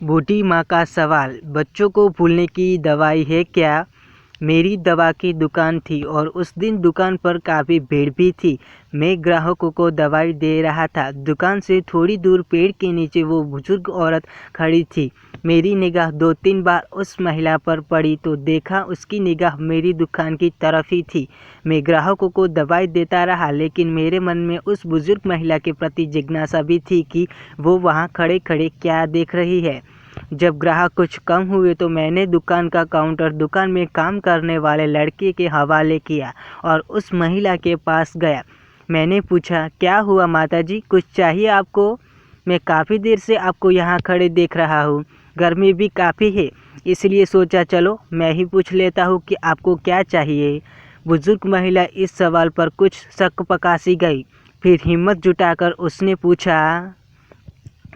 बूढ़ी माँ का सवाल, बच्चों को भूलने की दवाई है क्या? मेरी दवा की दुकान थी और उस दिन दुकान पर काफ़ी भीड़ भी थी। मैं ग्राहकों को दवाई दे रहा था। दुकान से थोड़ी दूर पेड़ के नीचे वो बुजुर्ग औरत खड़ी थी। मेरी निगाह 2-3 बार उस महिला पर पड़ी तो देखा उसकी निगाह मेरी दुकान की तरफ ही थी। मैं ग्राहकों को दवाई देता रहा, लेकिन मेरे मन में उस बुजुर्ग महिला के प्रति जिज्ञासा भी थी कि वो वहाँ खड़े खड़े क्या देख रही है। जब ग्राहक कुछ कम हुए तो मैंने दुकान का काउंटर दुकान में काम करने वाले लड़के के हवाले किया और उस महिला के पास गया। मैंने पूछा, क्या हुआ माताजी, कुछ चाहिए आपको? मैं काफ़ी देर से आपको यहाँ खड़े देख रहा हूँ। गर्मी भी काफ़ी है, इसलिए सोचा चलो मैं ही पूछ लेता हूँ कि आपको क्या चाहिए। बुजुर्ग महिला इस सवाल पर कुछ शक-पकासी गई। फिर हिम्मत जुटाकर उसने पूछा,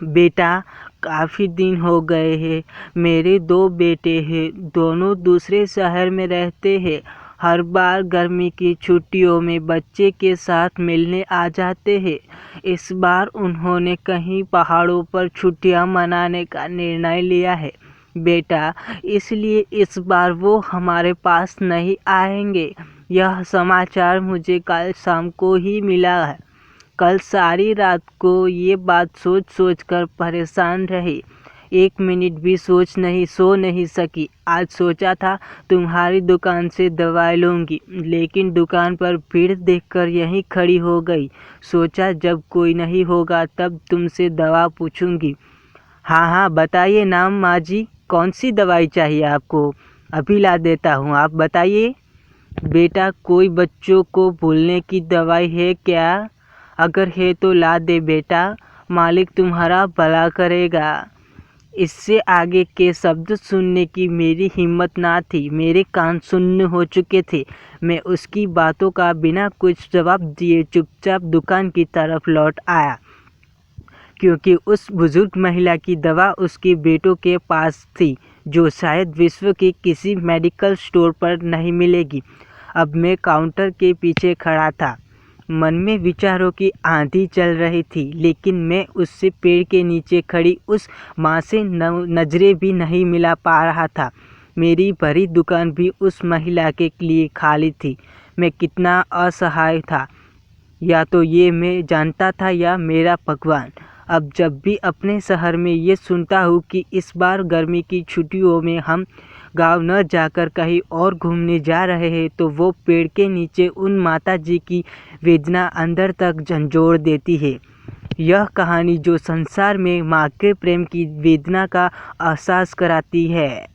बेटा, काफ़ी दिन हो गए हैं। मेरे 2 बेटे हैं, दोनों दूसरे शहर में रहते हैं। हर बार गर्मी की छुट्टियों में बच्चे के साथ मिलने आ जाते हैं। इस बार उन्होंने कहीं पहाड़ों पर छुट्टियां मनाने का निर्णय लिया है बेटा, इसलिए इस बार वो हमारे पास नहीं आएंगे। यह समाचार मुझे कल शाम को ही मिला है। कल सारी रात को ये बात सोच कर परेशान रही। 1 मिनट भी सो नहीं सकी। आज सोचा था तुम्हारी दुकान से दवाई लूँगी, लेकिन दुकान पर भीड़ देखकर यहीं खड़ी हो गई। सोचा जब कोई नहीं होगा तब तुमसे दवा पूछूंगी। हाँ, बताइए नाम माँ जी, कौन सी दवाई चाहिए आपको? अभी ला देता हूँ, आप बताइए। बेटा, कोई बच्चों को भूलने की दवाई है क्या? अगर है तो ला दे बेटा, मालिक तुम्हारा भला करेगा। इससे आगे के शब्द सुनने की मेरी हिम्मत ना थी। मेरे कान सुन्न हो चुके थे। मैं उसकी बातों का बिना कुछ जवाब दिए चुपचाप दुकान की तरफ लौट आया, क्योंकि उस बुजुर्ग महिला की दवा उसके बेटों के पास थी, जो शायद विश्व के किसी मेडिकल स्टोर पर नहीं मिलेगी। अब मैं काउंटर के पीछे खड़ा था। मन में विचारों की आंधी चल रही थी, लेकिन मैं उससे पेड़ के नीचे खड़ी उस माँ से नजरें भी नहीं मिला पा रहा था। मेरी भरी दुकान भी उस महिला के लिए खाली थी। मैं कितना असहाय था, या तो ये मैं जानता था या मेरा भगवान। अब जब भी अपने शहर में ये सुनता हूँ कि इस बार गर्मी की छुट्टियों में हम गांव न जाकर कहीं और घूमने जा रहे हैं, तो वो पेड़ के नीचे उन माता जी की वेदना अंदर तक झंझोड़ देती है। यह कहानी जो संसार में माँ के प्रेम की वेदना का एहसास कराती है।